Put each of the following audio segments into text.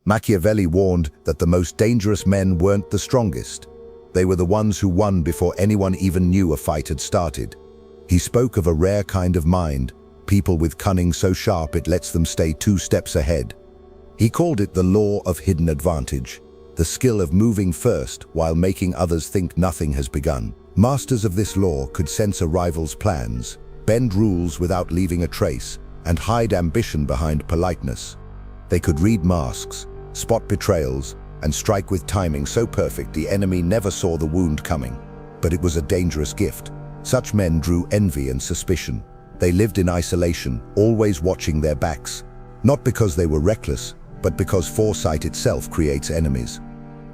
Machiavelli warned that the most dangerous men weren't the strongest. They were the ones who won before anyone even knew a fight had started. He spoke of a rare kind of mind, people with cunning so sharp it lets them stay 2 steps ahead. He called it the law of hidden advantage, the skill of moving first while making others think nothing has begun. Masters of this law could sense a rival's plans, bend rules without leaving a trace, and hide ambition behind politeness. They could read masks, spot betrayals, and strike with timing so perfect the enemy never saw the wound coming. But it was a dangerous gift. Such men drew envy and suspicion. They lived in isolation, always watching their backs. Not because they were reckless, but because foresight itself creates enemies.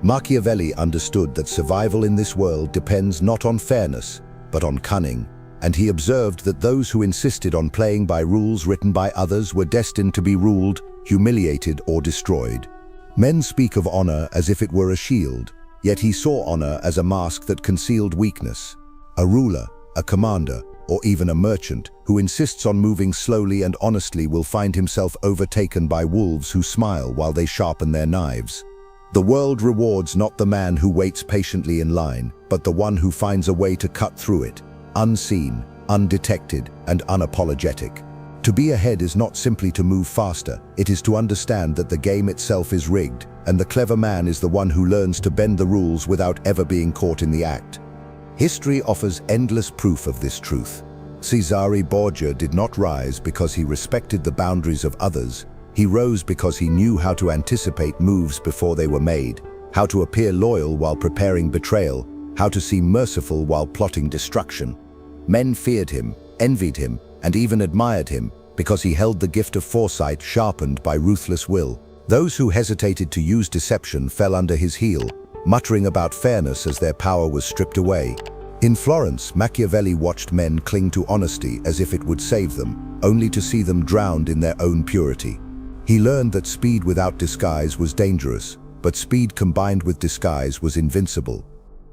Machiavelli understood that survival in this world depends not on fairness, but on cunning, and he observed that those who insisted on playing by rules written by others were destined to be ruled, humiliated, or destroyed. Men speak of honor as if it were a shield, yet he saw honor as a mask that concealed weakness. A ruler, a commander, or even a merchant who insists on moving slowly and honestly will find himself overtaken by wolves who smile while they sharpen their knives. The world rewards not the man who waits patiently in line, but the one who finds a way to cut through it, unseen, undetected, and unapologetic. To be ahead is not simply to move faster, it is to understand that the game itself is rigged, and the clever man is the one who learns to bend the rules without ever being caught in the act. History offers endless proof of this truth. Cesare Borgia did not rise because he respected the boundaries of others. He rose because he knew how to anticipate moves before they were made, how to appear loyal while preparing betrayal, how to seem merciful while plotting destruction. Men feared him, envied him, and even admired him because he held the gift of foresight sharpened by ruthless will. Those who hesitated to use deception fell under his heel, muttering about fairness as their power was stripped away. In Florence, Machiavelli watched men cling to honesty as if it would save them, only to see them drowned in their own purity. He learned that speed without disguise was dangerous, but speed combined with disguise was invincible.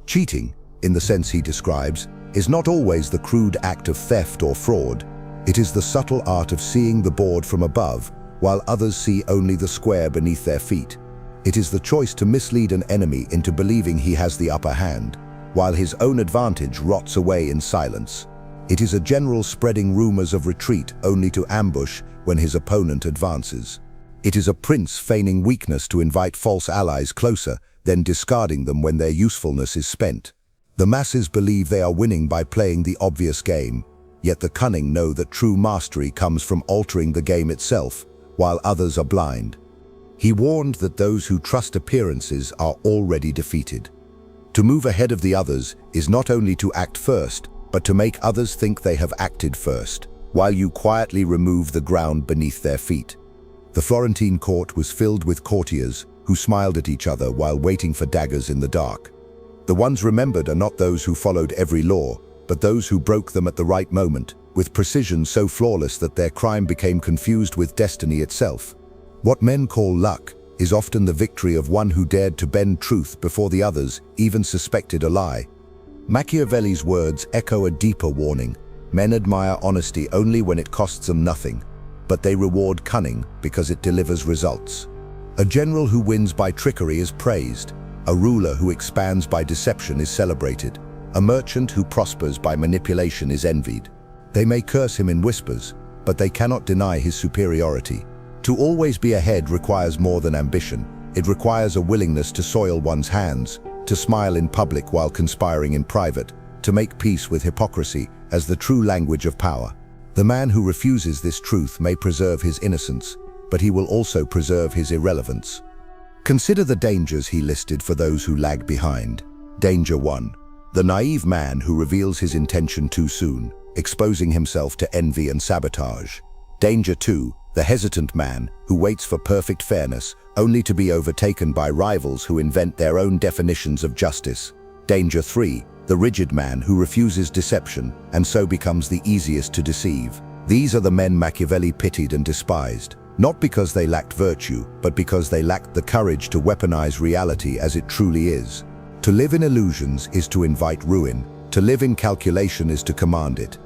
Cheating, in the sense he describes, is not always the crude act of theft or fraud. It is the subtle art of seeing the board from above, while others see only the square beneath their feet. It is the choice to mislead an enemy into believing he has the upper hand, while his own advantage rots away in silence. It is a general spreading rumors of retreat only to ambush when his opponent advances. It is a prince feigning weakness to invite false allies closer, then discarding them when their usefulness is spent. The masses believe they are winning by playing the obvious game, yet the cunning know that true mastery comes from altering the game itself, while others are blind. He warned that those who trust appearances are already defeated. To move ahead of the others is not only to act first, but to make others think they have acted first, while you quietly remove the ground beneath their feet. The Florentine court was filled with courtiers who smiled at each other while waiting for daggers in the dark. The ones remembered are not those who followed every law, but those who broke them at the right moment, with precision so flawless that their crime became confused with destiny itself. What men call luck is often the victory of one who dared to bend truth before the others even suspected a lie. Machiavelli's words echo a deeper warning. Men admire honesty only when it costs them nothing, but they reward cunning because it delivers results. A general who wins by trickery is praised. A ruler who expands by deception is celebrated. A merchant who prospers by manipulation is envied. They may curse him in whispers, but they cannot deny his superiority. To always be ahead requires more than ambition. It requires a willingness to soil one's hands, to smile in public while conspiring in private, to make peace with hypocrisy as the true language of power. The man who refuses this truth may preserve his innocence, but he will also preserve his irrelevance. Consider the dangers he listed for those who lag behind. Danger 1. The naive man who reveals his intention too soon, exposing himself to envy and sabotage. Danger 2. The hesitant man who waits for perfect fairness, only to be overtaken by rivals who invent their own definitions of justice. Danger 3. The rigid man who refuses deception and so becomes the easiest to deceive. These are the men Machiavelli pitied and despised, not because they lacked virtue, but because they lacked the courage to weaponize reality as it truly is. To live in illusions is to invite ruin. To live in calculation is to command it.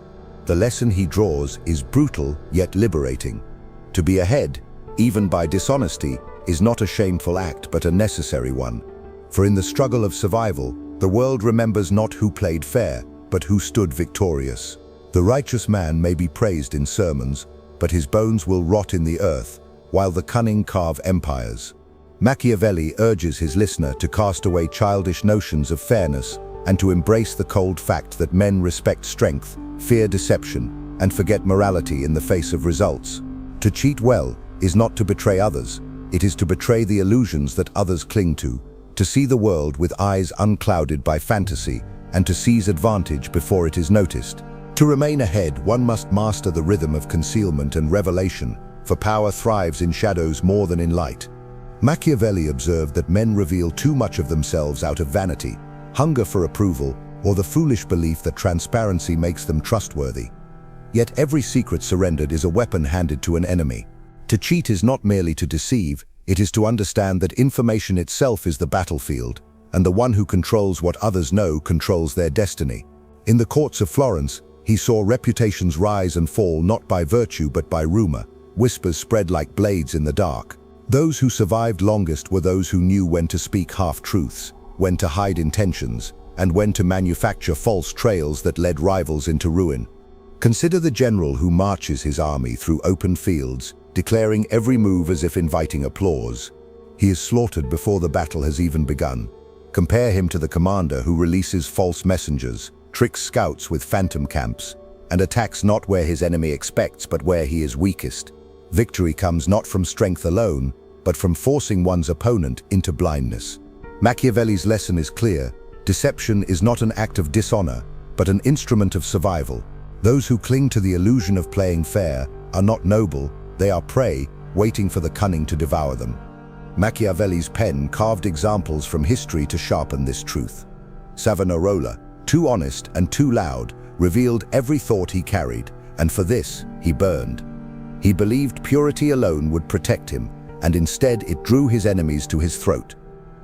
The lesson he draws is brutal yet liberating. To be ahead, even by dishonesty, is not a shameful act but a necessary one. For in the struggle of survival, the world remembers not who played fair, but who stood victorious. The righteous man may be praised in sermons, but his bones will rot in the earth, while the cunning carve empires. Machiavelli urges his listener to cast away childish notions of fairness and to embrace the cold fact that men respect strength, fear deception, and forget morality in the face of results. To cheat well is not to betray others, it is to betray the illusions that others cling to see the world with eyes unclouded by fantasy, and to seize advantage before it is noticed. To remain ahead, one must master the rhythm of concealment and revelation, for power thrives in shadows more than in light. Machiavelli observed that men reveal too much of themselves out of vanity, hunger for approval, or the foolish belief that transparency makes them trustworthy. Yet every secret surrendered is a weapon handed to an enemy. To cheat is not merely to deceive, it is to understand that information itself is the battlefield, and the one who controls what others know controls their destiny. In the courts of Florence, he saw reputations rise and fall not by virtue but by rumor. Whispers spread like blades in the dark. Those who survived longest were those who knew when to speak half-truths, when to hide intentions, and when to manufacture false trails that led rivals into ruin. Consider the general who marches his army through open fields, declaring every move as if inviting applause. He is slaughtered before the battle has even begun. Compare him to the commander who releases false messengers, tricks scouts with phantom camps, and attacks not where his enemy expects but where he is weakest. Victory comes not from strength alone, but from forcing one's opponent into blindness. Machiavelli's lesson is clear. Deception is not an act of dishonor, but an instrument of survival. Those who cling to the illusion of playing fair are not noble, they are prey, waiting for the cunning to devour them. Machiavelli's pen carved examples from history to sharpen this truth. Savonarola, too honest and too loud, revealed every thought he carried, and for this he burned. He believed purity alone would protect him, and instead it drew his enemies to his throat.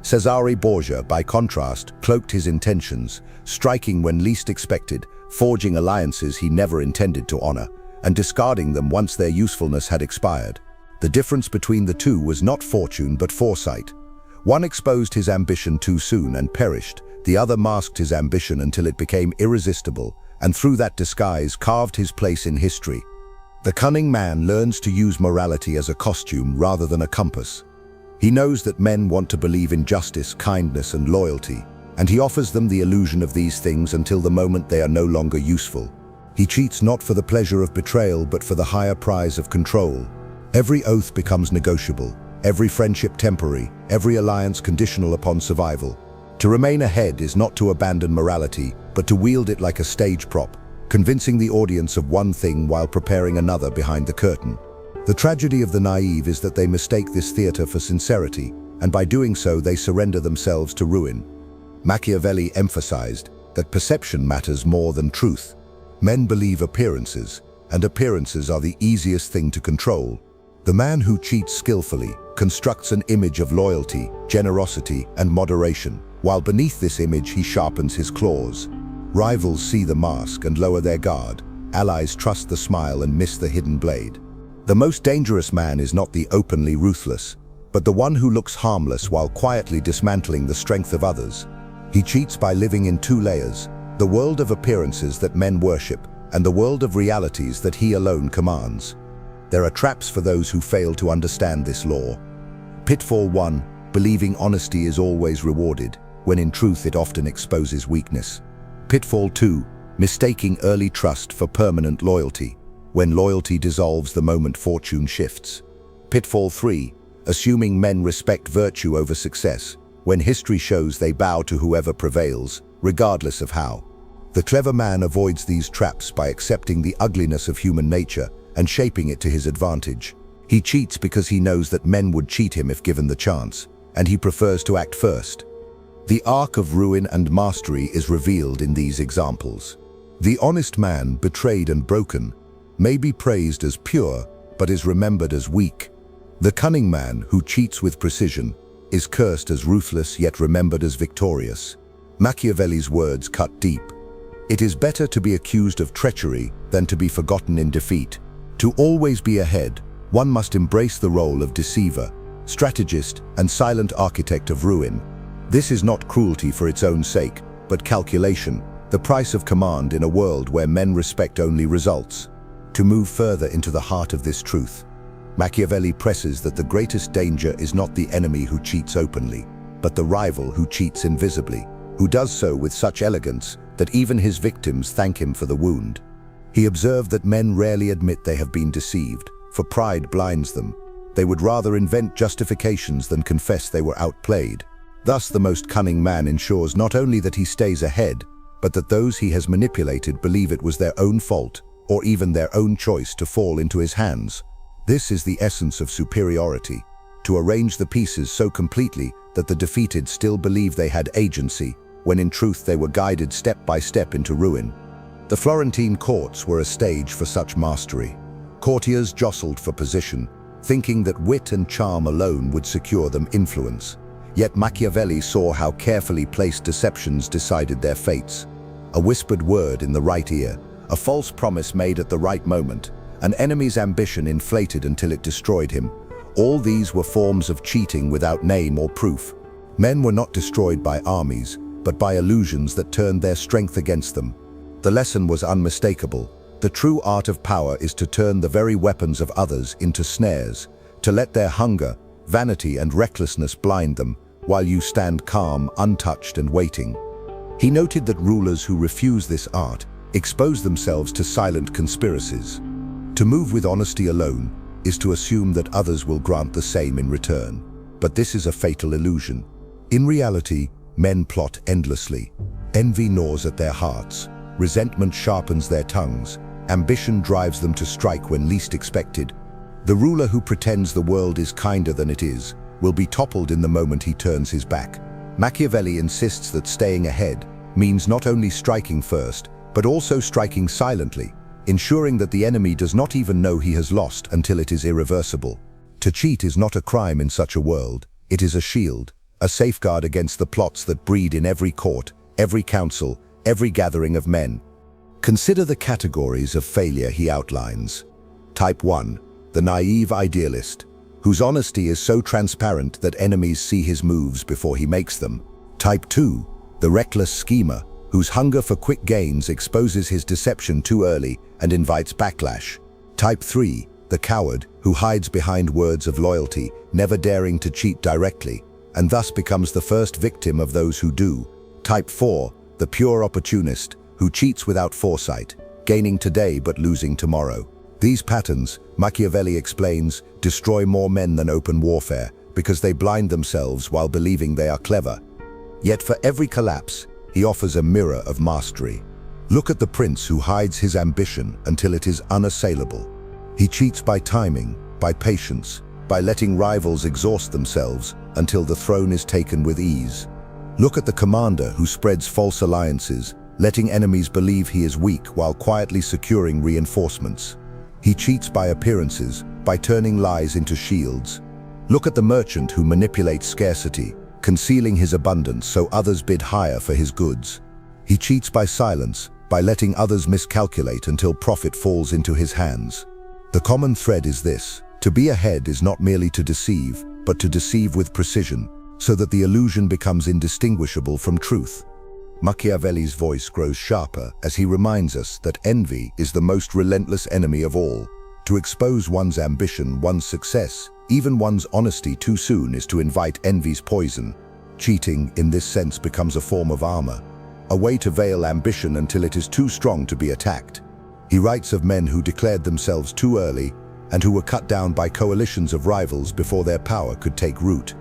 Cesare Borgia, by contrast, cloaked his intentions, striking when least expected, forging alliances he never intended to honor, and discarding them once their usefulness had expired. The difference between the two was not fortune but foresight. One exposed his ambition too soon and perished, the other masked his ambition until it became irresistible, and through that disguise carved his place in history. The cunning man learns to use morality as a costume rather than a compass. He knows that men want to believe in justice, kindness, and loyalty, and he offers them the illusion of these things until the moment they are no longer useful. He cheats not for the pleasure of betrayal but for the higher prize of control. Every oath becomes negotiable, every friendship temporary, every alliance conditional upon survival. To remain ahead is not to abandon morality, but to wield it like a stage prop, convincing the audience of one thing while preparing another behind the curtain. The tragedy of the naive is that they mistake this theater for sincerity, and by doing so they surrender themselves to ruin. Machiavelli emphasized that perception matters more than truth. Men believe appearances, and appearances are the easiest thing to control. The man who cheats skillfully constructs an image of loyalty, generosity, and moderation, while beneath this image he sharpens his claws. Rivals see the mask and lower their guard. Allies trust the smile and miss the hidden blade. The most dangerous man is not the openly ruthless, but the one who looks harmless while quietly dismantling the strength of others. He cheats by living in two layers, the world of appearances that men worship, and the world of realities that he alone commands. There are traps for those who fail to understand this law. Pitfall 1, believing honesty is always rewarded, when in truth it often exposes weakness. Pitfall 2, mistaking early trust for permanent loyalty, when loyalty dissolves the moment fortune shifts. Pitfall 3, assuming men respect virtue over success, when history shows they bow to whoever prevails, regardless of how. The clever man avoids these traps by accepting the ugliness of human nature and shaping it to his advantage. He cheats because he knows that men would cheat him if given the chance, and he prefers to act first. The arc of ruin and mastery is revealed in these examples. The honest man, betrayed and broken, may be praised as pure, but is remembered as weak. The cunning man, who cheats with precision, is cursed as ruthless yet remembered as victorious. Machiavelli's words cut deep. It is better to be accused of treachery than to be forgotten in defeat. To always be ahead, one must embrace the role of deceiver, strategist, and silent architect of ruin. This is not cruelty for its own sake, but calculation, the price of command in a world where men respect only results. To move further into the heart of this truth, Machiavelli presses that the greatest danger is not the enemy who cheats openly, but the rival who cheats invisibly, who does so with such elegance that even his victims thank him for the wound. He observed that men rarely admit they have been deceived, for pride blinds them. They would rather invent justifications than confess they were outplayed. Thus, the most cunning man ensures not only that he stays ahead, but that those he has manipulated believe it was their own fault, or even their own choice to fall into his hands. This is the essence of superiority, to arrange the pieces so completely that the defeated still believe they had agency, when in truth they were guided step by step into ruin. The Florentine courts were a stage for such mastery. Courtiers jostled for position, thinking that wit and charm alone would secure them influence. Yet Machiavelli saw how carefully placed deceptions decided their fates. A whispered word in the right ear, a false promise made at the right moment, an enemy's ambition inflated until it destroyed him. All these were forms of cheating without name or proof. Men were not destroyed by armies, but by illusions that turned their strength against them. The lesson was unmistakable. The true art of power is to turn the very weapons of others into snares, to let their hunger, vanity, and recklessness blind them, while you stand calm, untouched, and waiting. He noted that rulers who refuse this art expose themselves to silent conspiracies. To move with honesty alone is to assume that others will grant the same in return. But this is a fatal illusion. In reality, men plot endlessly. Envy gnaws at their hearts. Resentment sharpens their tongues. Ambition drives them to strike when least expected. The ruler who pretends the world is kinder than it is will be toppled in the moment he turns his back. Machiavelli insists that staying ahead means not only striking first, but also striking silently, ensuring that the enemy does not even know he has lost until it is irreversible. To cheat is not a crime in such a world. It is a shield, a safeguard against the plots that breed in every court, every council, every gathering of men. Consider the categories of failure he outlines. Type 1, the naive idealist, whose honesty is so transparent that enemies see his moves before he makes them. Type 2, the reckless schemer, whose hunger for quick gains exposes his deception too early and invites backlash. Type 3, the coward, who hides behind words of loyalty, never daring to cheat directly, and thus becomes the first victim of those who do. Type 4, the pure opportunist, who cheats without foresight, gaining today but losing tomorrow. These patterns, Machiavelli explains, destroy more men than open warfare because they blind themselves while believing they are clever. Yet for every collapse, he offers a mirror of mastery. Look at the prince who hides his ambition until it is unassailable. He cheats by timing, by patience, by letting rivals exhaust themselves until the throne is taken with ease. Look at the commander who spreads false alliances, letting enemies believe he is weak while quietly securing reinforcements. He cheats by appearances, by turning lies into shields. Look at the merchant who manipulates scarcity, concealing his abundance so others bid higher for his goods. He cheats by silence, by letting others miscalculate until profit falls into his hands. The common thread is this: to be ahead is not merely to deceive, but to deceive with precision, so that the illusion becomes indistinguishable from truth. Machiavelli's voice grows sharper as he reminds us that envy is the most relentless enemy of all. To expose one's ambition, one's success, even one's honesty too soon is to invite envy's poison. Cheating, in this sense, becomes a form of armor, a way to veil ambition until it is too strong to be attacked. He writes of men who declared themselves too early and who were cut down by coalitions of rivals before their power could take root.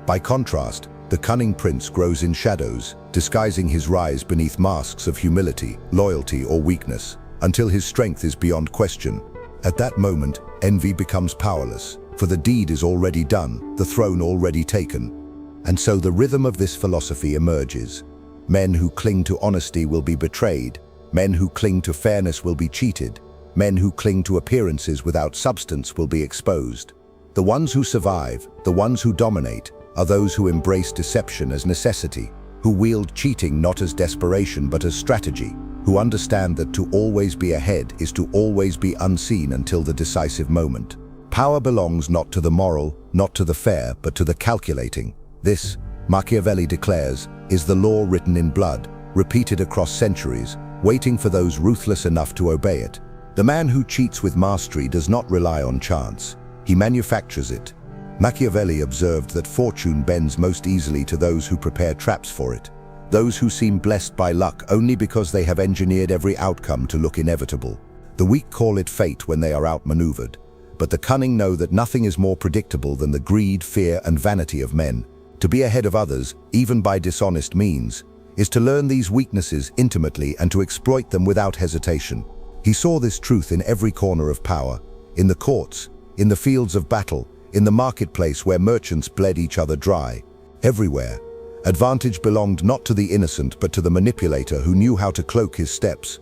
By contrast, the cunning prince grows in shadows, disguising his rise beneath masks of humility, loyalty, or weakness, until his strength is beyond question. At that moment, envy becomes powerless, for the deed is already done, the throne already taken. And so the rhythm of this philosophy emerges. Men who cling to honesty will be betrayed. Men who cling to fairness will be cheated. Men who cling to appearances without substance will be exposed. The ones who survive, the ones who dominate, are those who embrace deception as necessity, who wield cheating not as desperation but as strategy, who understand that to always be ahead is to always be unseen until the decisive moment. Power belongs not to the moral, not to the fair, but to the calculating. This, Machiavelli declares, is the law written in blood, repeated across centuries, waiting for those ruthless enough to obey it. The man who cheats with mastery does not rely on chance. He manufactures it. Machiavelli observed that fortune bends most easily to those who prepare traps for it, those who seem blessed by luck only because they have engineered every outcome to look inevitable. The weak call it fate when they are outmaneuvered, but the cunning know that nothing is more predictable than the greed, fear, and vanity of men. To be ahead of others, even by dishonest means, is to learn these weaknesses intimately and to exploit them without hesitation. He saw this truth in every corner of power, in the courts, in the fields of battle, in the marketplace where merchants bled each other dry. Everywhere, advantage belonged not to the innocent but to the manipulator who knew how to cloak his steps.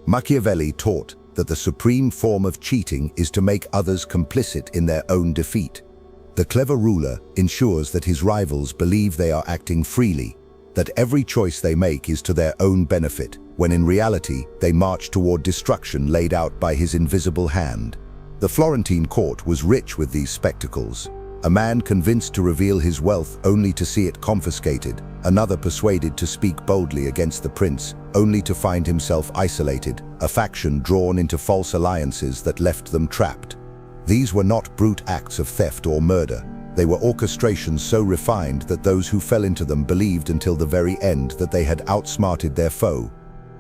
Machiavelli taught that the supreme form of cheating is to make others complicit in their own defeat. The clever ruler ensures that his rivals believe they are acting freely, that every choice they make is to their own benefit, when in reality they march toward destruction laid out by his invisible hand. The Florentine court was rich with these spectacles. A man convinced to reveal his wealth only to see it confiscated, another persuaded to speak boldly against the prince, only to find himself isolated, a faction drawn into false alliances that left them trapped. These were not brute acts of theft or murder. They were orchestrations so refined that those who fell into them believed until the very end that they had outsmarted their foe.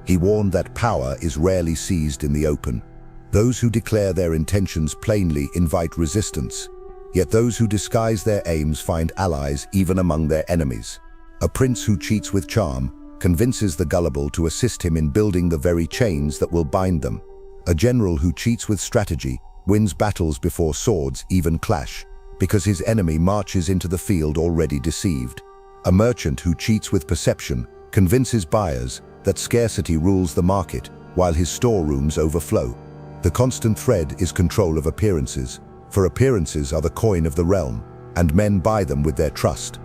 He warned that power is rarely seized in the open. Those who declare their intentions plainly invite resistance, yet those who disguise their aims find allies even among their enemies. A prince who cheats with charm convinces the gullible to assist him in building the very chains that will bind them. A general who cheats with strategy wins battles before swords even clash, because his enemy marches into the field already deceived. A merchant who cheats with perception convinces buyers that scarcity rules the market while his storerooms overflow. The constant thread is control of appearances, for appearances are the coin of the realm, and men buy them with their trust.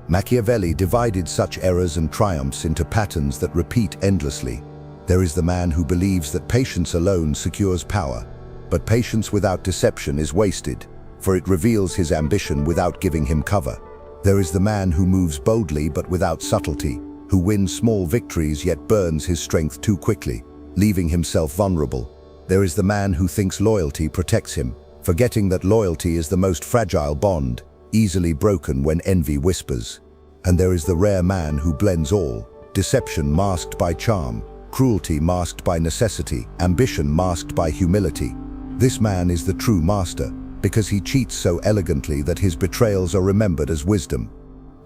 Machiavelli divided such errors and triumphs into patterns that repeat endlessly. There is the man who believes that patience alone secures power, but patience without deception is wasted, for it reveals his ambition without giving him cover. There is the man who moves boldly but without subtlety, who wins small victories yet burns his strength too quickly, leaving himself vulnerable. There is the man who thinks loyalty protects him, forgetting that loyalty is the most fragile bond, easily broken when envy whispers. And there is the rare man who blends all, deception masked by charm, cruelty masked by necessity, ambition masked by humility. This man is the true master, because he cheats so elegantly that his betrayals are remembered as wisdom.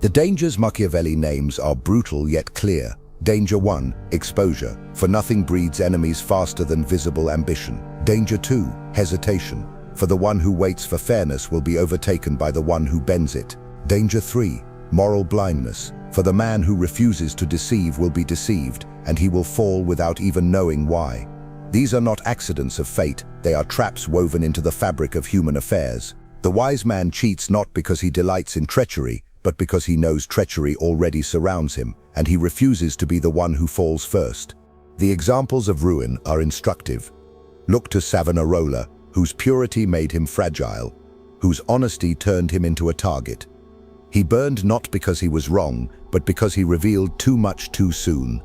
The dangers Machiavelli names are brutal yet clear. Danger 1, exposure, for nothing breeds enemies faster than visible ambition. Danger 2, hesitation, for the one who waits for fairness will be overtaken by the one who bends it. Danger 3, moral blindness, for the man who refuses to deceive will be deceived, and he will fall without even knowing why. These are not accidents of fate, they are traps woven into the fabric of human affairs. The wise man cheats not because he delights in treachery, but because he knows treachery already surrounds him, and he refuses to be the one who falls first. The examples of ruin are instructive. Look to Savonarola, whose purity made him fragile, whose honesty turned him into a target. He burned not because he was wrong, but because he revealed too much too soon.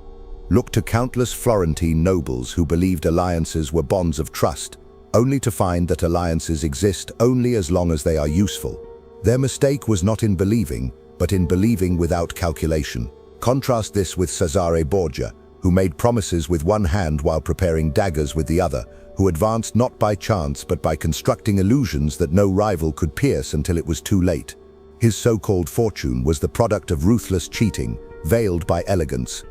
Look to countless Florentine nobles who believed alliances were bonds of trust, only to find that alliances exist only as long as they are useful. Their mistake was not in believing, but in believing without calculation. Contrast this with Cesare Borgia, who made promises with one hand while preparing daggers with the other, who advanced not by chance but by constructing illusions that no rival could pierce until it was too late. His so-called fortune was the product of ruthless cheating, veiled by elegance.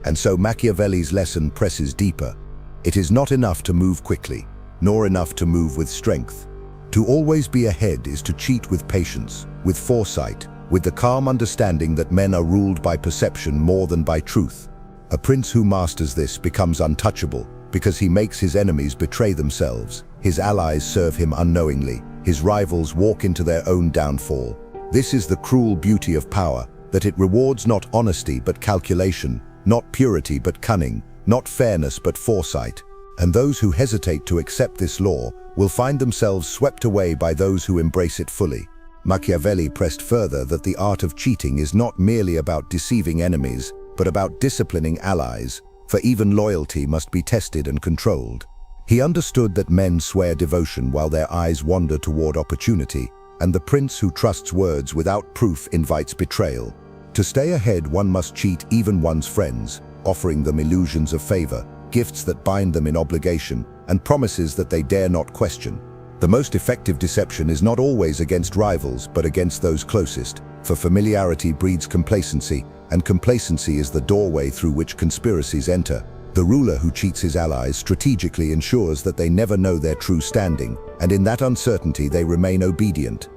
And so Machiavelli's lesson presses deeper. It is not enough to move quickly, nor enough to move with strength. To always be ahead is to cheat with patience, with foresight, with the calm understanding that men are ruled by perception more than by truth. A prince who masters this becomes untouchable because he makes his enemies betray themselves, his allies serve him unknowingly, his rivals walk into their own downfall. This is the cruel beauty of power, that it rewards not honesty but calculation, not purity but cunning, not fairness but foresight. and those who hesitate to accept this law will find themselves swept away by those who embrace it fully. Machiavelli pressed further that the art of cheating is not merely about deceiving enemies, but about disciplining allies, for even loyalty must be tested and controlled. He understood that men swear devotion while their eyes wander toward opportunity, and the prince who trusts words without proof invites betrayal. To stay ahead, one must cheat even one's friends, offering them illusions of favor, gifts that bind them in obligation, and promises that they dare not question. The most effective deception is not always against rivals, but against those closest, for familiarity breeds complacency, and complacency is the doorway through which conspiracies enter. The ruler who cheats his allies strategically ensures that they never know their true standing, and in that uncertainty they remain obedient.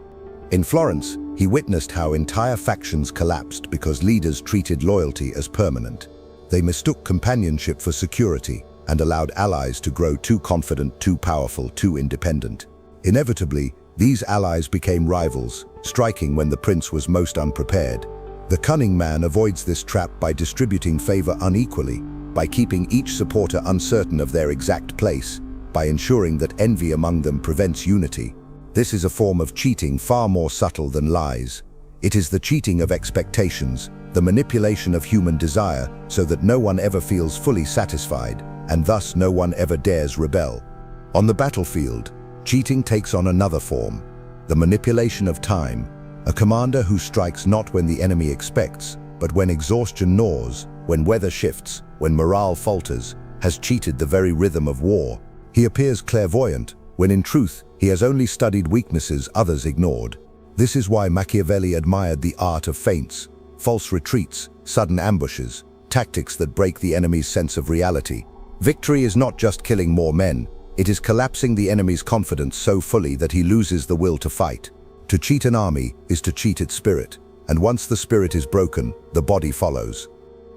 In Florence, he witnessed how entire factions collapsed because leaders treated loyalty as permanent. They mistook companionship for security and allowed allies to grow too confident, too powerful, too independent. Inevitably, these allies became rivals, striking when the prince was most unprepared. The cunning man avoids this trap by distributing favor unequally, by keeping each supporter uncertain of their exact place, by ensuring that envy among them prevents unity. This is a form of cheating far more subtle than lies. It is the cheating of expectations, the manipulation of human desire so that no one ever feels fully satisfied, and thus no one ever dares rebel. On the battlefield, cheating takes on another form, the manipulation of time. A commander who strikes not when the enemy expects, but when exhaustion gnaws, when weather shifts, when morale falters, has cheated the very rhythm of war. He appears clairvoyant, when in truth he has only studied weaknesses others ignored. This is why Machiavelli admired the art of feints, false retreats, sudden ambushes, tactics that break the enemy's sense of reality. Victory is not just killing more men, it is collapsing the enemy's confidence so fully that he loses the will to fight. To cheat an army is to cheat its spirit, and once the spirit is broken, the body follows.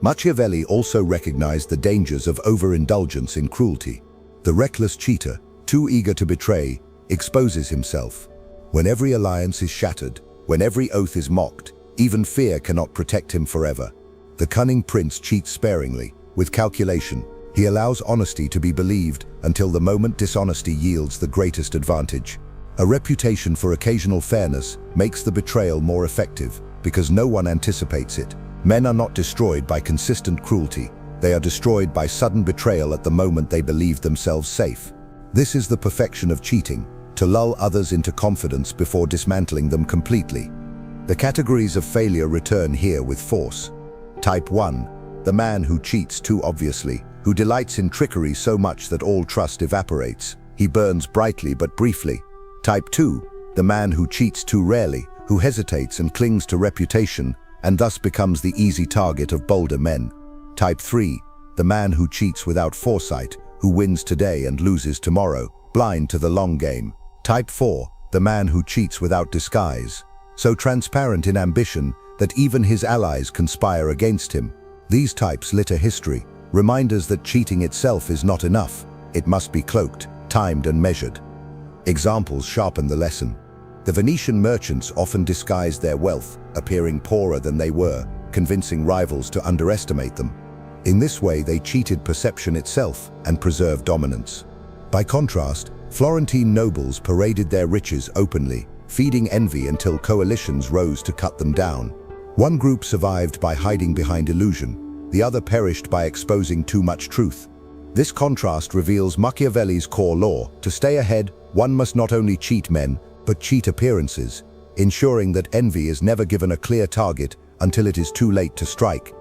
Machiavelli also recognized the dangers of overindulgence in cruelty. The reckless cheater, too eager to betray, exposes himself. When every alliance is shattered, when every oath is mocked, even fear cannot protect him forever. The cunning prince cheats sparingly, with calculation. He allows honesty to be believed until the moment dishonesty yields the greatest advantage. A reputation for occasional fairness makes the betrayal more effective because no one anticipates it. Men are not destroyed by consistent cruelty. They are destroyed by sudden betrayal at the moment they believe themselves safe. This is the perfection of cheating, to lull others into confidence before dismantling them completely. The categories of failure return here with force. Type 1. The man who cheats too obviously, who delights in trickery so much that all trust evaporates. He burns brightly but briefly. Type 2. The man who cheats too rarely, who hesitates and clings to reputation, and thus becomes the easy target of bolder men. Type 3. The man who cheats without foresight, who wins today and loses tomorrow, blind to the long game. Type 4. The man who cheats without disguise, so transparent in ambition that even his allies conspire against him. These types litter history, reminders that cheating itself is not enough. It must be cloaked, timed and measured. Examples sharpen the lesson. The Venetian merchants often disguised their wealth, appearing poorer than they were, convincing rivals to underestimate them. In this way, they cheated perception itself and preserved dominance. By contrast, Florentine nobles paraded their riches openly, feeding envy until coalitions rose to cut them down. One group survived by hiding behind illusion, the other perished by exposing too much truth. This contrast reveals Machiavelli's core law: to stay ahead, one must not only cheat men, but cheat appearances, ensuring that envy is never given a clear target until it is too late to strike.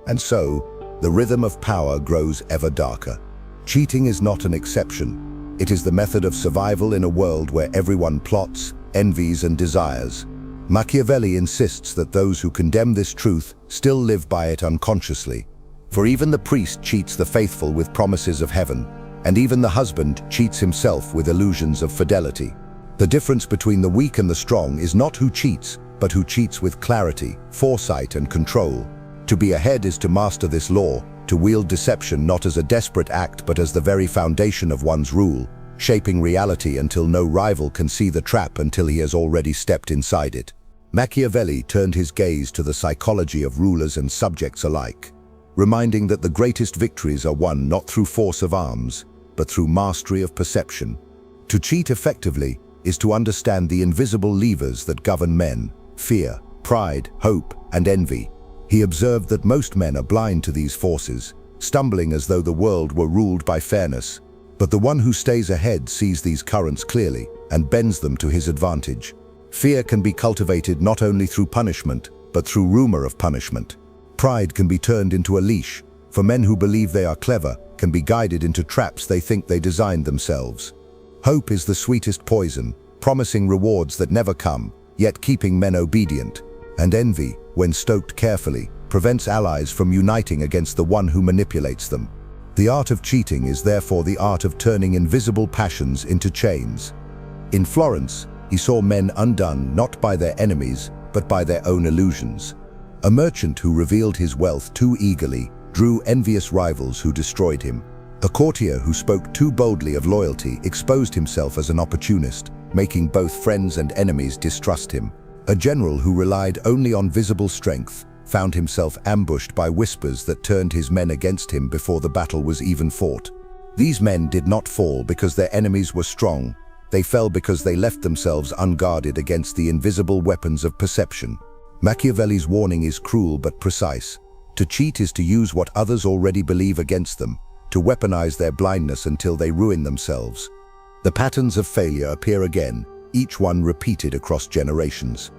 And so, the rhythm of power grows ever darker. Cheating is not an exception. It is the method of survival in a world where everyone plots, envies, and desires. Machiavelli insists that those who condemn this truth still live by it unconsciously. For even the priest cheats the faithful with promises of heaven, and even the husband cheats himself with illusions of fidelity. The difference between the weak and the strong is not who cheats, but who cheats with clarity, foresight, and control. To be ahead is to master this law, to wield deception not as a desperate act but as the very foundation of one's rule, shaping reality until no rival can see the trap until he has already stepped inside it. Machiavelli turned his gaze to the psychology of rulers and subjects alike, reminding that the greatest victories are won not through force of arms, but through mastery of perception. To cheat effectively is to understand the invisible levers that govern men: fear, pride, hope, and envy. He observed that most men are blind to these forces, stumbling as though the world were ruled by fairness. But the one who stays ahead sees these currents clearly and bends them to his advantage. Fear can be cultivated not only through punishment, but through rumor of punishment. Pride can be turned into a leash, for men who believe they are clever can be guided into traps they think they designed themselves. Hope is the sweetest poison, promising rewards that never come, yet keeping men obedient. And envy, when stoked carefully, prevents allies from uniting against the one who manipulates them. The art of cheating is therefore the art of turning invisible passions into chains. In Florence, he saw men undone not by their enemies, but by their own illusions. A merchant who revealed his wealth too eagerly drew envious rivals who destroyed him. A courtier who spoke too boldly of loyalty exposed himself as an opportunist, making both friends and enemies distrust him. A general who relied only on visible strength found himself ambushed by whispers that turned his men against him before the battle was even fought. These men did not fall because their enemies were strong. They fell because they left themselves unguarded against the invisible weapons of perception. Machiavelli's warning is cruel but precise. To cheat is to use what others already believe against them, to weaponize their blindness until they ruin themselves. The patterns of failure appear again, each one repeated across generations.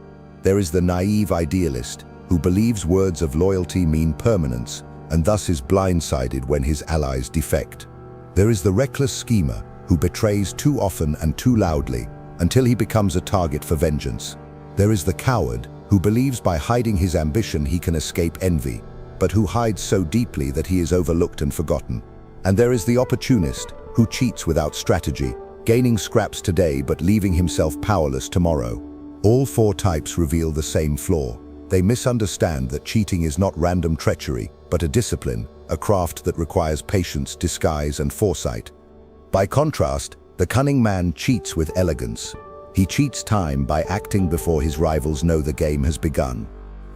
There is the naive idealist, who believes words of loyalty mean permanence, and thus is blindsided when his allies defect. There is the reckless schemer, who betrays too often and too loudly, until he becomes a target for vengeance. There is the coward, who believes by hiding his ambition he can escape envy, but who hides so deeply that he is overlooked and forgotten. And there is the opportunist, who cheats without strategy, gaining scraps today but leaving himself powerless tomorrow. All four types reveal the same flaw. They misunderstand that cheating is not random treachery, but a discipline, a craft that requires patience, disguise, and foresight. By contrast, the cunning man cheats with elegance. He cheats time by acting before his rivals know the game has begun.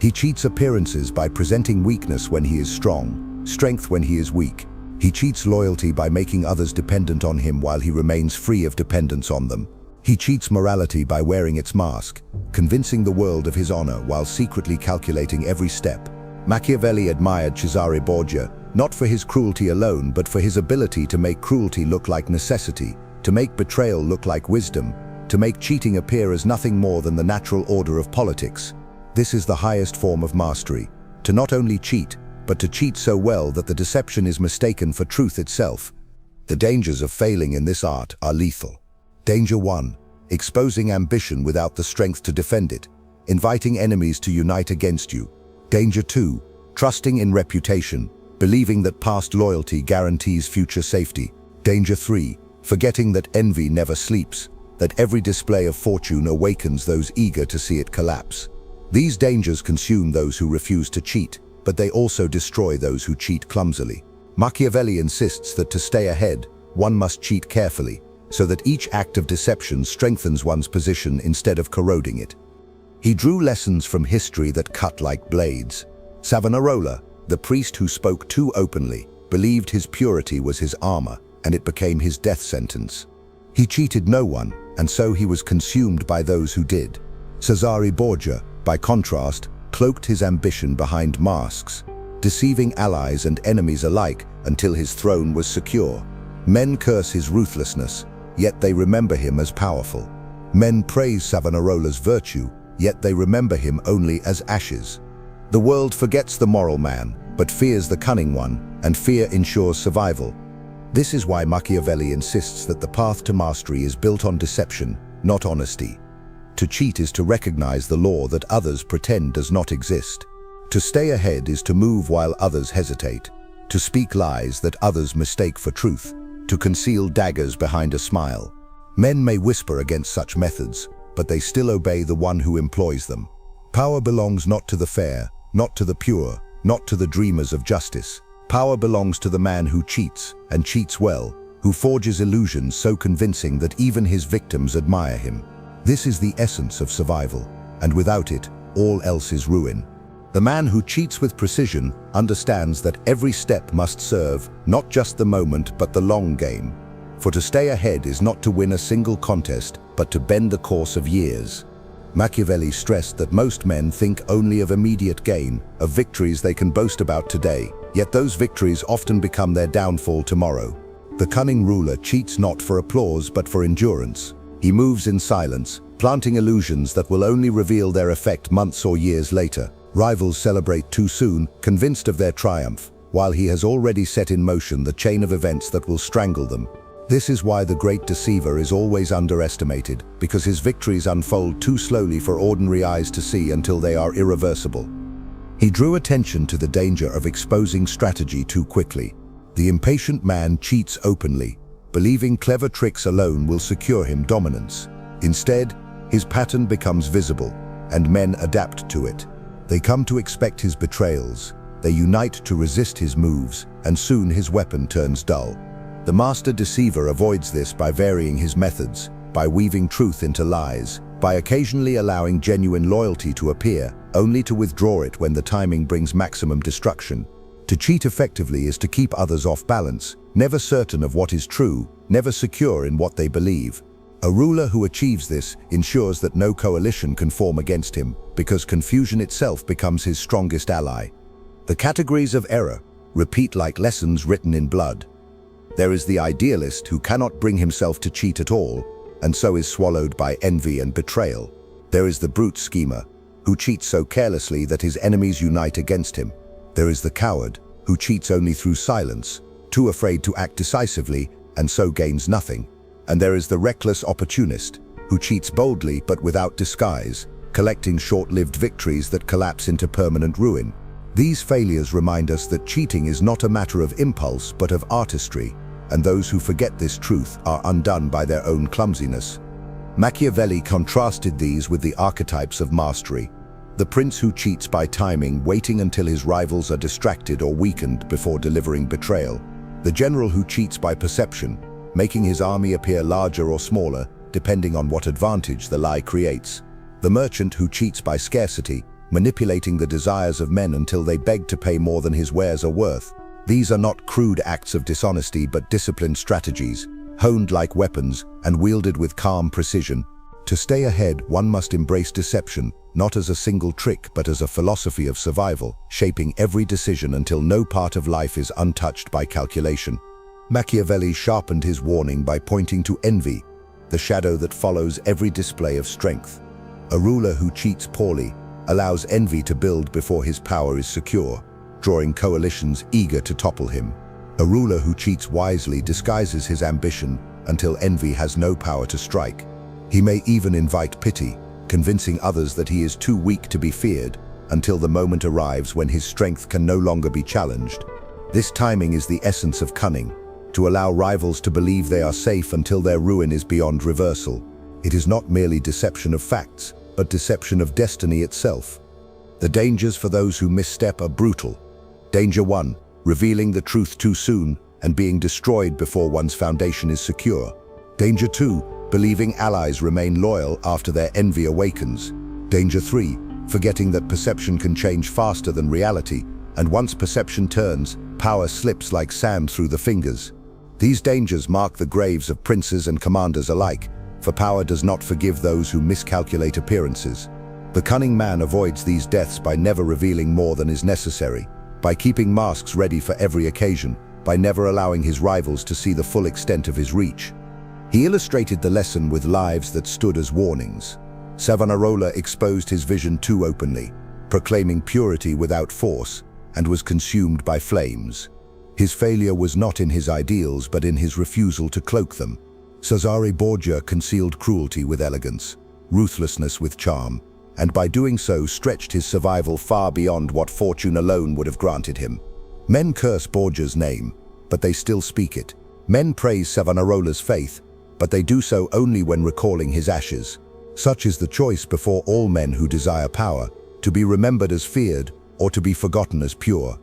He cheats appearances by presenting weakness when he is strong, strength when he is weak. He cheats loyalty by making others dependent on him while he remains free of dependence on them. He cheats morality by wearing its mask, convincing the world of his honor while secretly calculating every step. Machiavelli admired Cesare Borgia, not for his cruelty alone, but for his ability to make cruelty look like necessity, to make betrayal look like wisdom, to make cheating appear as nothing more than the natural order of politics. This is the highest form of mastery, to not only cheat, but to cheat so well that the deception is mistaken for truth itself. The dangers of failing in this art are lethal. Danger 1. Exposing ambition without the strength to defend it, inviting enemies to unite against you. Danger 2. Trusting in reputation, believing that past loyalty guarantees future safety. Danger 3. Forgetting that envy never sleeps, that every display of fortune awakens those eager to see it collapse. These dangers consume those who refuse to cheat, but they also destroy those who cheat clumsily. Machiavelli insists that to stay ahead, one must cheat carefully, so that each act of deception strengthens one's position instead of corroding it. He drew lessons from history that cut like blades. Savonarola, the priest who spoke too openly, believed his purity was his armor, and it became his death sentence. He cheated no one, and so he was consumed by those who did. Cesare Borgia, by contrast, cloaked his ambition behind masks, deceiving allies and enemies alike until his throne was secure. Men curse his ruthlessness, yet they remember him as powerful. Men praise Savonarola's virtue, yet they remember him only as ashes. The world forgets the moral man, but fears the cunning one, and fear ensures survival. This is why Machiavelli insists that the path to mastery is built on deception, not honesty. To cheat is to recognize the law that others pretend does not exist. To stay ahead is to move while others hesitate, to speak lies that others mistake for truth, to conceal daggers behind a smile. Men may whisper against such methods, but they still obey the one who employs them. Power belongs not to the fair, not to the pure, not to the dreamers of justice. Power belongs to the man who cheats, and cheats well, who forges illusions so convincing that even his victims admire him. This is the essence of survival, and without it, all else is ruin. The man who cheats with precision understands that every step must serve not just the moment but the long game. For to stay ahead is not to win a single contest, but to bend the course of years. Machiavelli stressed that most men think only of immediate gain, of victories they can boast about today, yet those victories often become their downfall tomorrow. The cunning ruler cheats not for applause but for endurance. He moves in silence, planting illusions that will only reveal their effect months or years later. Rivals celebrate too soon, convinced of their triumph, while he has already set in motion the chain of events that will strangle them. This is why the great deceiver is always underestimated, because his victories unfold too slowly for ordinary eyes to see until they are irreversible. He drew attention to the danger of exposing strategy too quickly. The impatient man cheats openly, believing clever tricks alone will secure him dominance. Instead, his pattern becomes visible, and men adapt to it. They come to expect his betrayals, they unite to resist his moves, and soon his weapon turns dull. The master deceiver avoids this by varying his methods, by weaving truth into lies, by occasionally allowing genuine loyalty to appear, only to withdraw it when the timing brings maximum destruction. To cheat effectively is to keep others off balance, never certain of what is true, never secure in what they believe. A ruler who achieves this ensures that no coalition can form against him, because confusion itself becomes his strongest ally. The categories of error repeat like lessons written in blood. There is the idealist who cannot bring himself to cheat at all, and so is swallowed by envy and betrayal. There is the brute schemer, who cheats so carelessly that his enemies unite against him. There is the coward, who cheats only through silence, too afraid to act decisively, and so gains nothing. And there is the reckless opportunist, who cheats boldly but without disguise, collecting short-lived victories that collapse into permanent ruin. These failures remind us that cheating is not a matter of impulse but of artistry, and those who forget this truth are undone by their own clumsiness. Machiavelli contrasted these with the archetypes of mastery. The prince who cheats by timing, waiting until his rivals are distracted or weakened before delivering betrayal. The general who cheats by perception, making his army appear larger or smaller, depending on what advantage the lie creates. The merchant who cheats by scarcity, manipulating the desires of men until they beg to pay more than his wares are worth. These are not crude acts of dishonesty but disciplined strategies, honed like weapons and wielded with calm precision. To stay ahead, one must embrace deception, not as a single trick but as a philosophy of survival, shaping every decision until no part of life is untouched by calculation. Machiavelli sharpened his warning by pointing to envy, the shadow that follows every display of strength. A ruler who cheats poorly allows envy to build before his power is secure, drawing coalitions eager to topple him. A ruler who cheats wisely disguises his ambition until envy has no power to strike. He may even invite pity, convincing others that he is too weak to be feared, until the moment arrives when his strength can no longer be challenged. This timing is the essence of cunning, to allow rivals to believe they are safe until their ruin is beyond reversal. It is not merely deception of facts, but deception of destiny itself. The dangers for those who misstep are brutal. Danger 1, revealing the truth too soon and being destroyed before one's foundation is secure. Danger 2, believing allies remain loyal after their envy awakens. Danger 3, forgetting that perception can change faster than reality, and once perception turns, power slips like sand through the fingers. These dangers mark the graves of princes and commanders alike, for power does not forgive those who miscalculate appearances. The cunning man avoids these deaths by never revealing more than is necessary, by keeping masks ready for every occasion, by never allowing his rivals to see the full extent of his reach. He illustrated the lesson with lives that stood as warnings. Savonarola exposed his vision too openly, proclaiming purity without force, and was consumed by flames. His failure was not in his ideals but in his refusal to cloak them. Cesare Borgia concealed cruelty with elegance, ruthlessness with charm, and by doing so stretched his survival far beyond what fortune alone would have granted him. Men curse Borgia's name, but they still speak it. Men praise Savonarola's faith, but they do so only when recalling his ashes. Such is the choice before all men who desire power, to be remembered as feared or to be forgotten as pure.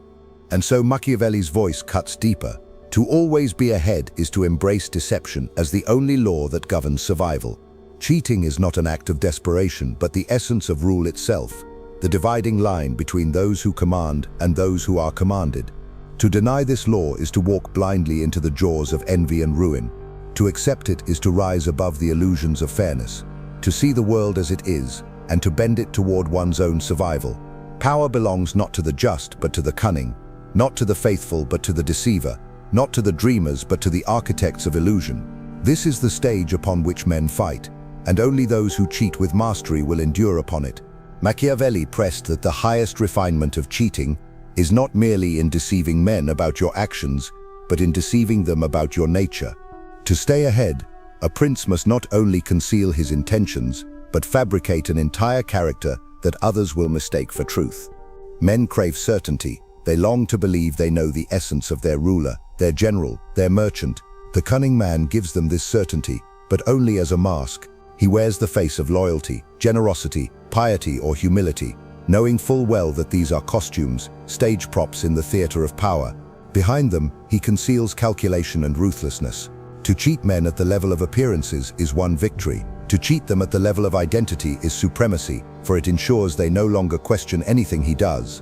And so Machiavelli's voice cuts deeper. To always be ahead is to embrace deception as the only law that governs survival. Cheating is not an act of desperation, but the essence of rule itself, the dividing line between those who command and those who are commanded. To deny this law is to walk blindly into the jaws of envy and ruin. To accept it is to rise above the illusions of fairness, to see the world as it is, and to bend it toward one's own survival. Power belongs not to the just but to the cunning, not to the faithful but to the deceiver, not to the dreamers but to the architects of illusion. This is the stage upon which men fight, and only those who cheat with mastery will endure upon it. Machiavelli pressed that the highest refinement of cheating is not merely in deceiving men about your actions, but in deceiving them about your nature. To stay ahead, a prince must not only conceal his intentions, but fabricate an entire character that others will mistake for truth. Men crave certainty. They long to believe they know the essence of their ruler, their general, their merchant. The cunning man gives them this certainty, but only as a mask. He wears the face of loyalty, generosity, piety, or humility, knowing full well that these are costumes, stage props in the theater of power. Behind them, he conceals calculation and ruthlessness. To cheat men at the level of appearances is one victory. To cheat them at the level of identity is supremacy, for it ensures they no longer question anything he does.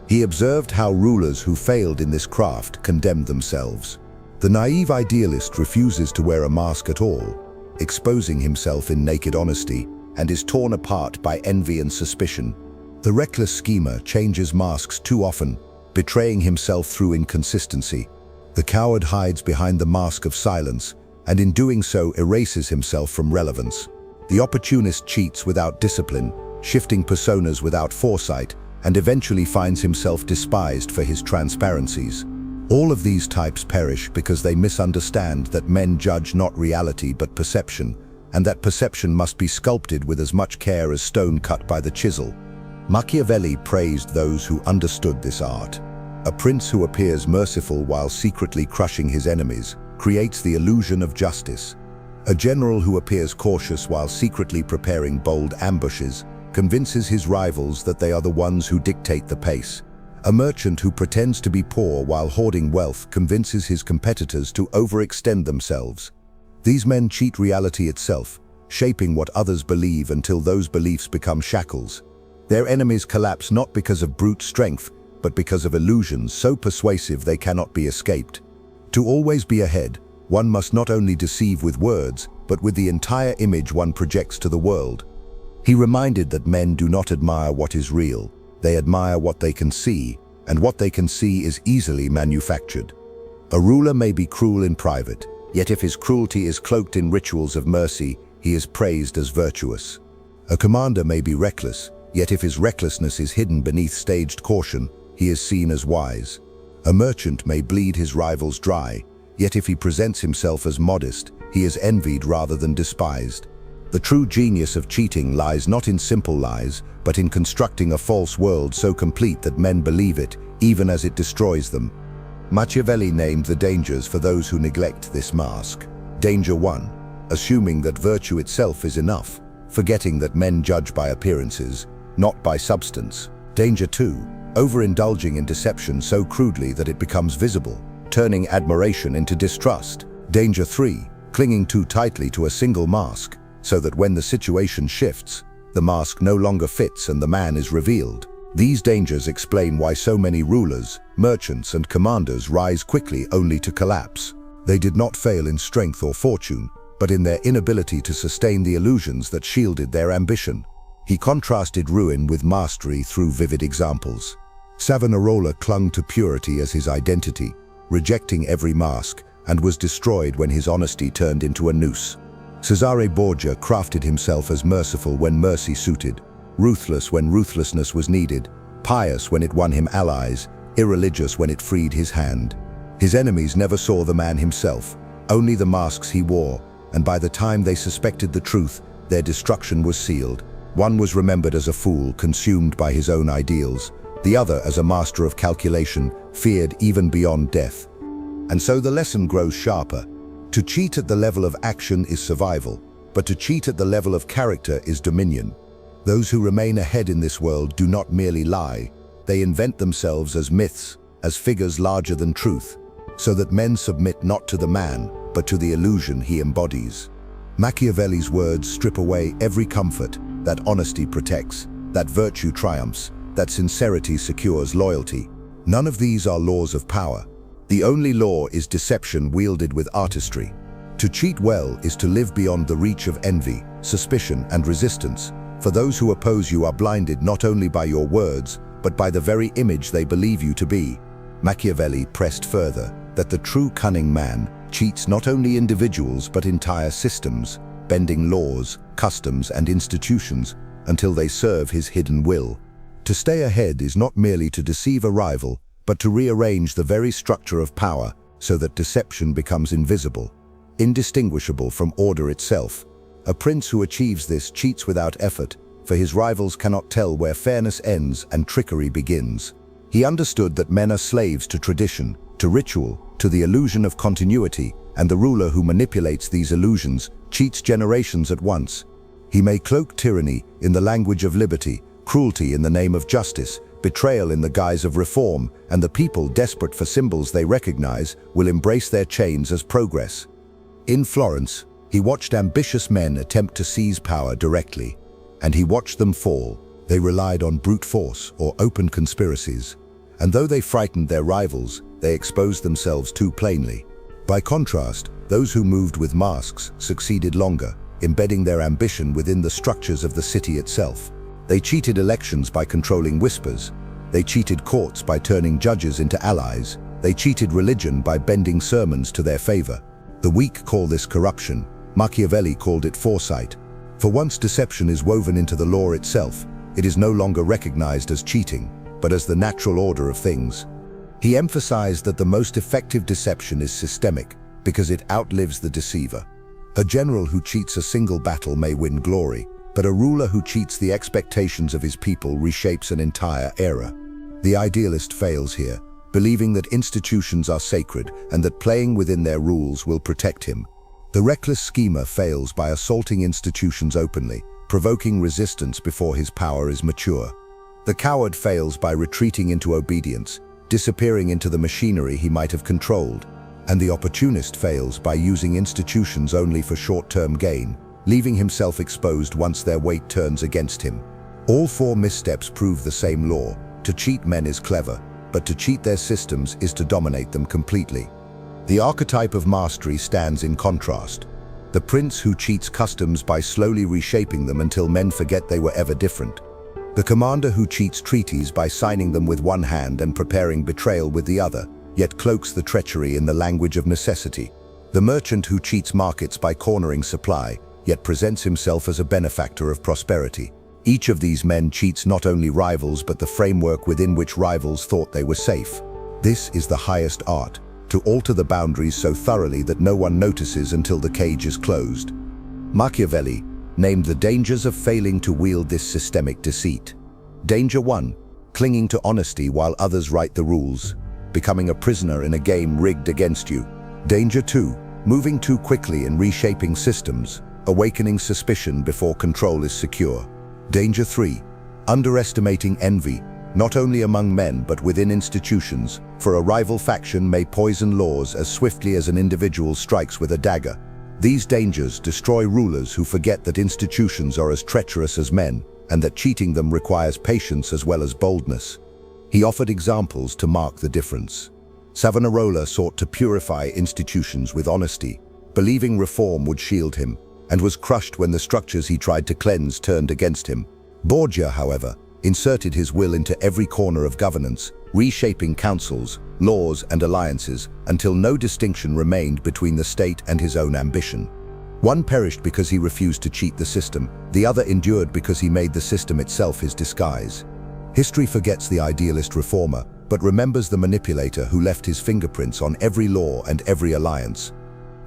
He observed how rulers who failed in this craft condemned themselves. The naive idealist refuses to wear a mask at all, exposing himself in naked honesty, and is torn apart by envy and suspicion. The reckless schemer changes masks too often, betraying himself through inconsistency. The coward hides behind the mask of silence, and in doing so erases himself from relevance. The opportunist cheats without discipline, shifting personas without foresight, and eventually finds himself despised for his transparencies. All of these types perish because they misunderstand that men judge not reality but perception, and that perception must be sculpted with as much care as stone cut by the chisel. Machiavelli praised those who understood this art. A prince who appears merciful while secretly crushing his enemies creates the illusion of justice. A general who appears cautious while secretly preparing bold ambushes convinces his rivals that they are the ones who dictate the pace. A merchant who pretends to be poor while hoarding wealth convinces his competitors to overextend themselves. These men cheat reality itself, shaping what others believe until those beliefs become shackles. Their enemies collapse not because of brute strength, but because of illusions so persuasive they cannot be escaped. To always be ahead, one must not only deceive with words, but with the entire image one projects to the world. He reminded that men do not admire what is real, they admire what they can see, and what they can see is easily manufactured. A ruler may be cruel in private, yet if his cruelty is cloaked in rituals of mercy, he is praised as virtuous. A commander may be reckless, yet if his recklessness is hidden beneath staged caution, he is seen as wise. A merchant may bleed his rivals dry, yet if he presents himself as modest, he is envied rather than despised. The true genius of cheating lies not in simple lies, but in constructing a false world so complete that men believe it, even as it destroys them. Machiavelli named the dangers for those who neglect this mask. Danger 1, assuming that virtue itself is enough, forgetting that men judge by appearances, not by substance. Danger 2, overindulging in deception so crudely that it becomes visible, turning admiration into distrust. Danger 3, clinging too tightly to a single mask, so that when the situation shifts, the mask no longer fits and the man is revealed. These dangers explain why so many rulers, merchants, and commanders rise quickly only to collapse. They did not fail in strength or fortune, but in their inability to sustain the illusions that shielded their ambition. He contrasted ruin with mastery through vivid examples. Savonarola clung to purity as his identity, rejecting every mask, and was destroyed when his honesty turned into a noose. Cesare Borgia crafted himself as merciful when mercy suited, ruthless when ruthlessness was needed, pious when it won him allies, irreligious when it freed his hand. His enemies never saw the man himself, only the masks he wore, and by the time they suspected the truth, their destruction was sealed. One was remembered as a fool, consumed by his own ideals, the other as a master of calculation, feared even beyond death. And so the lesson grows sharper. To cheat at the level of action is survival, but to cheat at the level of character is dominion. Those who remain ahead in this world do not merely lie, they invent themselves as myths, as figures larger than truth, so that men submit not to the man, but to the illusion he embodies. Machiavelli's words strip away every comfort that honesty protects, that virtue triumphs, that sincerity secures loyalty. None of these are laws of power. The only law is deception wielded with artistry. To cheat well is to live beyond the reach of envy, suspicion, and resistance, for those who oppose you are blinded not only by your words, but by the very image they believe you to be. Machiavelli pressed further that the true cunning man cheats not only individuals but entire systems, bending laws, customs, and institutions until they serve his hidden will. To stay ahead is not merely to deceive a rival, but to rearrange the very structure of power so that deception becomes invisible, indistinguishable from order itself. A prince who achieves this cheats without effort, for his rivals cannot tell where fairness ends and trickery begins. He understood that men are slaves to tradition, to ritual, to the illusion of continuity, and the ruler who manipulates these illusions cheats generations at once. He may cloak tyranny in the language of liberty, cruelty in the name of justice, betrayal in the guise of reform, and the people, desperate for symbols they recognize, will embrace their chains as progress. In Florence, he watched ambitious men attempt to seize power directly, and he watched them fall. They relied on brute force or open conspiracies, and though they frightened their rivals, they exposed themselves too plainly. By contrast, those who moved with masks succeeded longer, embedding their ambition within the structures of the city itself. They cheated elections by controlling whispers. They cheated courts by turning judges into allies. They cheated religion by bending sermons to their favor. The weak call this corruption. Machiavelli called it foresight. For once deception is woven into the law itself, it is no longer recognized as cheating, but as the natural order of things. He emphasized that the most effective deception is systemic, because it outlives the deceiver. A general who cheats a single battle may win glory, but a ruler who cheats the expectations of his people reshapes an entire era. The idealist fails here, believing that institutions are sacred and that playing within their rules will protect him. The reckless schemer fails by assaulting institutions openly, provoking resistance before his power is mature. The coward fails by retreating into obedience, disappearing into the machinery he might have controlled. And the opportunist fails by using institutions only for short-term gain, leaving himself exposed once their weight turns against him. All four missteps prove the same law. To cheat men is clever, but to cheat their systems is to dominate them completely. The archetype of mastery stands in contrast. The prince who cheats customs by slowly reshaping them until men forget they were ever different. The commander who cheats treaties by signing them with one hand and preparing betrayal with the other, yet cloaks the treachery in the language of necessity. The merchant who cheats markets by cornering supply, yet presents himself as a benefactor of prosperity. Each of these men cheats not only rivals but the framework within which rivals thought they were safe. This is the highest art, to alter the boundaries so thoroughly that no one notices until the cage is closed. Machiavelli named the dangers of failing to wield this systemic deceit. Danger 1, clinging to honesty while others write the rules, becoming a prisoner in a game rigged against you. Danger 2, moving too quickly in reshaping systems, awakening suspicion before control is secure. Danger 3, underestimating envy, not only among men but within institutions, for a rival faction may poison laws as swiftly as an individual strikes with a dagger. These dangers destroy rulers who forget that institutions are as treacherous as men, and that cheating them requires patience as well as boldness. He offered examples to mark the difference. Savonarola sought to purify institutions with honesty, believing reform would shield him, and was crushed when the structures he tried to cleanse turned against him. Borgia, however, inserted his will into every corner of governance, reshaping councils, laws, and alliances until no distinction remained between the state and his own ambition. One perished because he refused to cheat the system, the other endured because he made the system itself his disguise. History forgets the idealist reformer, but remembers the manipulator who left his fingerprints on every law and every alliance.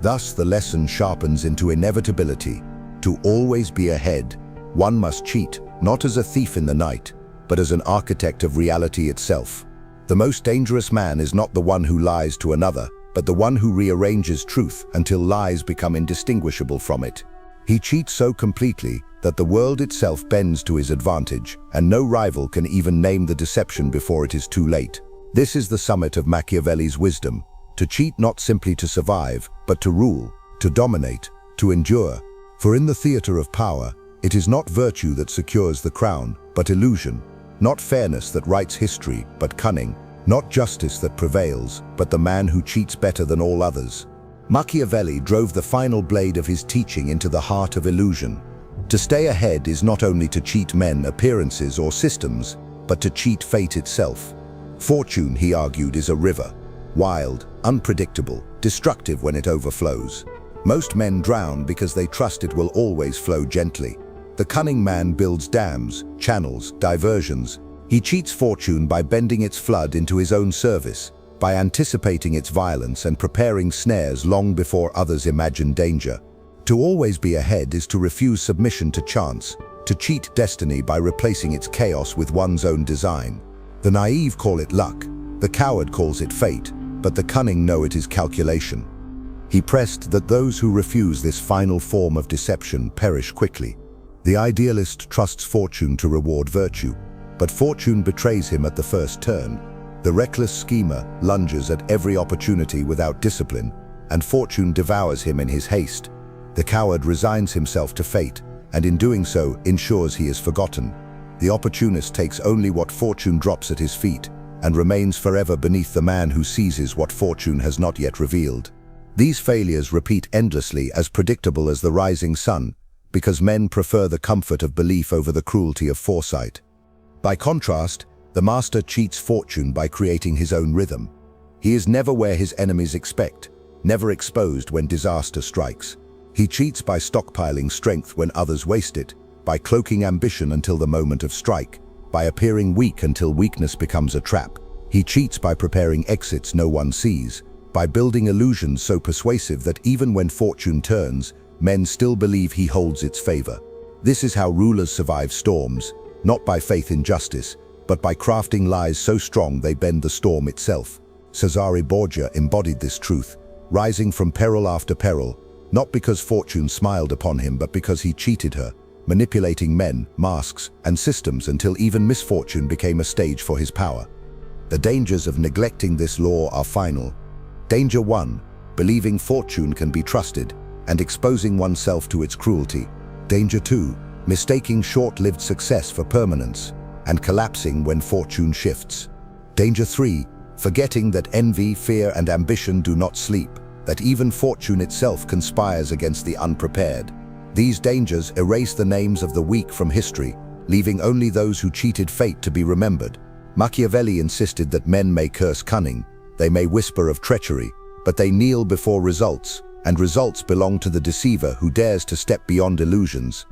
Thus, the lesson sharpens into inevitability. To always be ahead, one must cheat, not as a thief in the night, but as an architect of reality itself. The most dangerous man is not the one who lies to another, but the one who rearranges truth until lies become indistinguishable from it. He cheats so completely that the world itself bends to his advantage, and no rival can even name the deception before it is too late. This is the summit of Machiavelli's wisdom: to cheat not simply to survive, but to rule, to dominate, to endure. For in the theater of power, it is not virtue that secures the crown, but illusion; not fairness that writes history, but cunning; not justice that prevails, but the man who cheats better than all others. Machiavelli drove the final blade of his teaching into the heart of illusion. To stay ahead is not only to cheat men, appearances, or systems, but to cheat fate itself. Fortune, he argued, is a river, wild, unpredictable, destructive when it overflows. Most men drown because they trust it will always flow gently. The cunning man builds dams, channels, diversions. He cheats fortune by bending its flood into his own service, by anticipating its violence and preparing snares long before others imagine danger. To always be ahead is to refuse submission to chance, to cheat destiny by replacing its chaos with one's own design. The naive call it luck, the coward calls it fate, but the cunning know it is calculation. He pressed that those who refuse this final form of deception perish quickly. The idealist trusts fortune to reward virtue, but fortune betrays him at the first turn. The reckless schemer lunges at every opportunity without discipline, and fortune devours him in his haste. The coward resigns himself to fate, and in doing so ensures he is forgotten. The opportunist takes only what fortune drops at his feet, and remains forever beneath the man who seizes what fortune has not yet revealed. These failures repeat endlessly, as predictable as the rising sun, because men prefer the comfort of belief over the cruelty of foresight. By contrast, the master cheats fortune by creating his own rhythm. He is never where his enemies expect, never exposed when disaster strikes. He cheats by stockpiling strength when others waste it, by cloaking ambition until the moment of strike, by appearing weak until weakness becomes a trap. He cheats by preparing exits no one sees, by building illusions so persuasive that even when fortune turns, men still believe he holds its favor. This is how rulers survive storms, not by faith in justice, but by crafting lies so strong they bend the storm itself. Cesare Borgia embodied this truth, rising from peril after peril, not because fortune smiled upon him, but because he cheated her, manipulating men, masks, and systems until even misfortune became a stage for his power. The dangers of neglecting this law are final. Danger 1, believing fortune can be trusted and exposing oneself to its cruelty. Danger 2, mistaking short-lived success for permanence and collapsing when fortune shifts. Danger 3, forgetting that envy, fear, and ambition do not sleep, that even fortune itself conspires against the unprepared. These dangers erase the names of the weak from history, leaving only those who cheated fate to be remembered. Machiavelli insisted that men may curse cunning, they may whisper of treachery, but they kneel before results, and results belong to the deceiver who dares to step beyond illusions.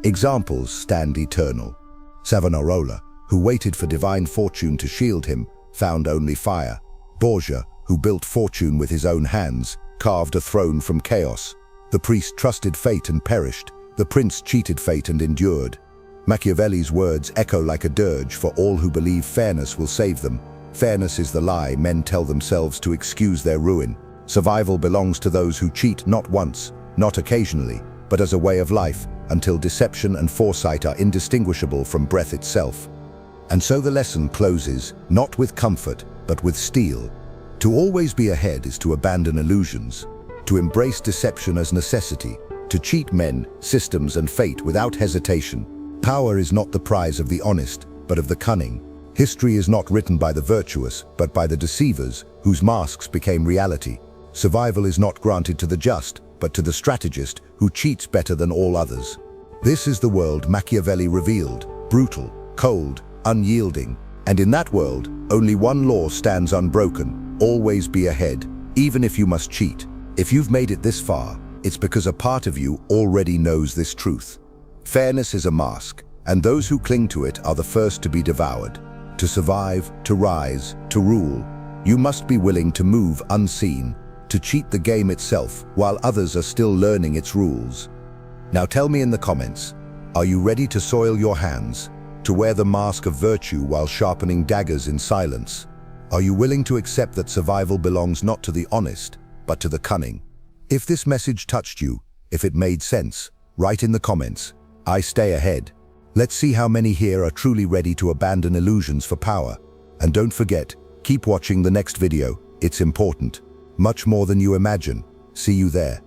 Examples stand eternal. Savonarola, who waited for divine fortune to shield him, found only fire. Borgia, who built fortune with his own hands, carved a throne from chaos. The priest trusted fate and perished. The prince cheated fate and endured. Machiavelli's words echo like a dirge for all who believe fairness will save them. Fairness is the lie men tell themselves to excuse their ruin. Survival belongs to those who cheat not once, not occasionally, but as a way of life, until deception and foresight are indistinguishable from breath itself. And so the lesson closes, not with comfort, but with steel. To always be ahead is to abandon illusions, to embrace deception as necessity, to cheat men, systems, and fate without hesitation. Power is not the prize of the honest, but of the cunning. History is not written by the virtuous, but by the deceivers, whose masks became reality. Survival is not granted to the just, but to the strategist who cheats better than all others. This is the world Machiavelli revealed, brutal, cold, unyielding. And in that world, only one law stands unbroken: always be ahead, even if you must cheat. If you've made it this far, it's because a part of you already knows this truth. Fairness is a mask, and those who cling to it are the first to be devoured. To survive, to rise, to rule, you must be willing to move unseen, to cheat the game itself while others are still learning its rules. Now tell me in the comments, are you ready to soil your hands, to wear the mask of virtue while sharpening daggers in silence? Are you willing to accept that survival belongs not to the honest, but to the cunning? If this message touched you, if it made sense, write in the comments, "I stay ahead." Let's see how many here are truly ready to abandon illusions for power. And don't forget, keep watching the next video, it's important. Much more than you imagine. See you there.